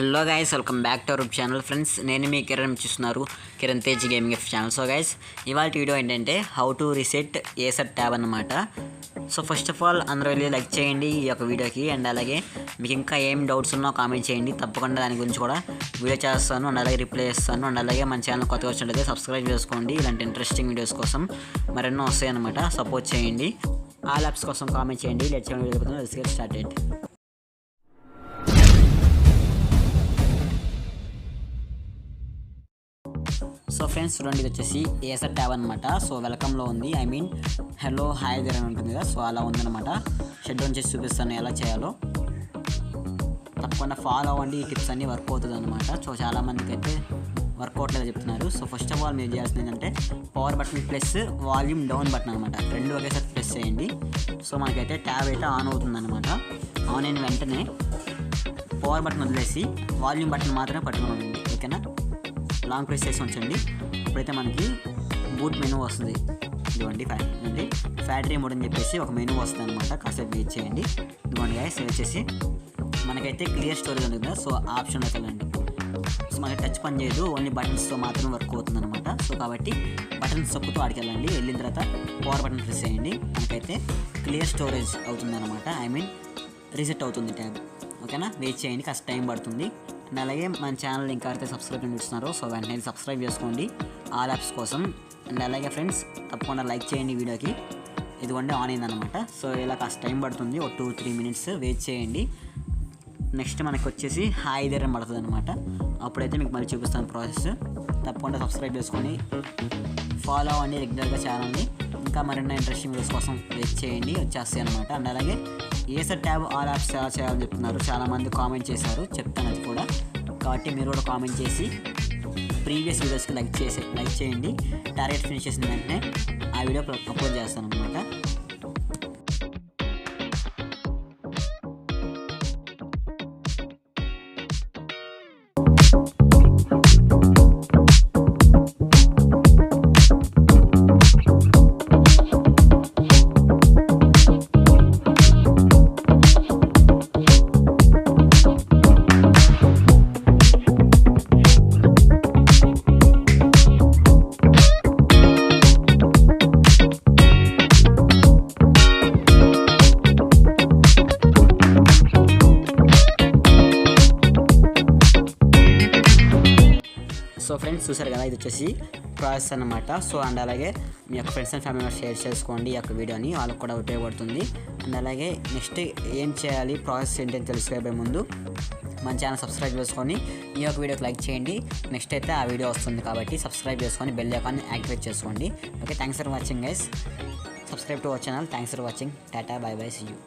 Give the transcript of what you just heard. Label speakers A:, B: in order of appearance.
A: Hello guys, welcome back to our channel. Friends, నేను మీ కిరణ్ చూస్తున్నారు, Kiran Tej gaming F channel. So guys, ఇవాళ video ఏంటంటే how to reset ECET tab అన్నమాట. So first of all అందరూ వెళ్ళి like చేయండి ఈ యొక్క వీడియోకి. అండ్ అలాగే మీకు ఇంకా ఏం డౌట్స్ ఉన్నా కామెంట్ చేయండి, తప్పకుండా దాని గురించి కూడా వీడియో చేస్తాను. అండ్ అలాగే రిప్లై చేస్తాను. అండ్ అలాగే మన ఛానల్ కొత్తగా వచ్చినట్లయితే సబ్స్క్రైబ్ చేసుకోండి. ఇలాంటి ఇంట్రెస్టింగ్ వీడియోస్ కోసం మరెన్నో వస్తాయి అన్నమాట. సపోర్ట్ చేయండి. ఆల్ యాప్స్ కోసం కామెంట్ చేయండి. Let's get started. So friends, చూడండి, ఇది వచ్చేసి ఏసెట్ ట్యాబ్ అనమాట. సో వెల్కమ్లో ఉంది, I mean hello hi there అని ఉంటుంది కదా. సో అలా ఉందన్నమాట. షెడ్ ఆన్ చేసి చూపిస్తాను ఎలా చేయాలో. తప్పకుండా ఫాలో అవ్వండి, ఈ టిప్స్ అన్నీ వర్క్ అవుతుంది అనమాట. సో చాలామందికి అయితే వర్కౌట్ లేదా చెప్తున్నారు. సో ఫస్ట్ ఆఫ్ ఆల్ మీరు చేయాల్సింది ఏంటంటే power button plus volume down button అనమాట, రెండు ఒకేసారి ప్రెస్ చేయండి. సో మనకైతే ట్యాబ్ అయితే ఆన్ అవుతుంది అనమాట. ఆన్ అయిన వెంటనే పవర్ బటన్ వదిలేసి వాల్యూమ్ బటన్ మాత్రమే పట్టుకోండి, ఓకేనా. లాంగ్ ప్రెస్ చేసి ఉంచండి. అప్పుడైతే మనకి బూట్ మెనూ వస్తుంది. ఇదిగోండి అంటే ఫ్యాక్టరీ మోడ్ అని చెప్పేసి ఒక మెనూ వస్తుంది అనమాట. కాసేపు వెయిట్ చేయండి. ఇదిగోండి గైస్, వచ్చేసి మనకైతే క్లియర్ స్టోరేజ్ ఉంది కదా. సో ఆప్షన్ వెళ్ళండి. సో మనకి టచ్ పని చేయదు, ఓన్లీ బటన్స్తో మాత్రమే వర్క్ అవుతుంది అనమాట. సో కాబట్టి బటన్స్ తొక్కుతూ ఆడికెళ్ళండి. వెళ్ళిన తర్వాత పవర్ బటన్ ప్రెస్ చేయండి. మనకైతే క్లియర్ స్టోరేజ్ అవుతుంది అనమాట, ఐ మీన్ రీసెట్ అవుతుంది ట్యాబ్, ఓకేనా. వెయిట్ చేయండి, కాస్త టైం పడుతుంది. అండ్ అలాగే మన ఛానల్ ఇంకా అయితే సబ్స్క్రైబ్ చేస్తున్నారో సో వెంటనే సబ్స్క్రైబ్ చేసుకోండి ఆల్ యాప్స్ కోసం. అండ్ అలాగే ఫ్రెండ్స్, తప్పకుండా లైక్ చేయండి వీడియోకి. ఇదిగోండి ఆన్ అయిందనమాట. సో ఇలా కాస్త టైం పడుతుంది, ఒక 2-3 మినిట్స్ వెయిట్ చేయండి. నెక్స్ట్ మనకి వచ్చేసి హాయ్ దేర్ అని పడుతుంది అనమాట. అప్పుడైతే మీకు మళ్ళీ చూపిస్తాను ప్రాసెస్. తప్పకుండా సబ్స్క్రైబ్ చేసుకొని ఫాలో అవ్వండి రెగ్యులర్గా ఛానల్ని. ఇంకా మరిన్ని ఇంట్రెస్టింగ్ వీడియోస్ కోసం వెయిట్ చేయండి, వచ్చేస్తాయి అనమాట. అండ్ అలాగే ఏసెట్ ట్యాబ్ ఆల్ యాప్స్ ఎలా చేయాలని చెప్తున్నారు, చాలామంది కామెంట్ చేశారు, చెప్తాను అది కూడా. కాబట్టి మీరు కూడా కామెంట్ చేసి ప్రీవియస్ వీడియోస్కి లైక్ చేయండి. టార్గెట్ ఫినిష్ చేసిన వెంటనే ఆ వీడియో అప్లోడ్ చేస్తాను అనమాట. సో ఫ్రెండ్స్, చూసారు కదా, ఇది వచ్చేసి ప్రాసెస్ అన్నమాట. సో అండ్ అలాగే మీ యొక్క friends and family members share చేసుకోండి ఈ యొక్క వీడియోని, వాళ్ళకి కూడా ఉపయోగపడుతుంది. అండ్ అలాగే నెక్స్ట్ ఏం చేయాలి, ప్రాసెస్ ఏంటని తెలుసుకోబోయే ముందు మన ఛానల్ సబ్స్క్రైబ్ చేసుకొని ఈ యొక్క వీడియోకి లైక్ చేయండి. నెక్స్ట్ అయితే ఆ వీడియో వస్తుంది కాబట్టి సబ్స్క్రైబ్ చేసుకొని బెల్ ఐకాన్ని యాక్టివేట్ చేసుకోండి. Okay, thanks for watching guys. Subscribe to our channel. Thanks for watching. Tata, bye bye, see you.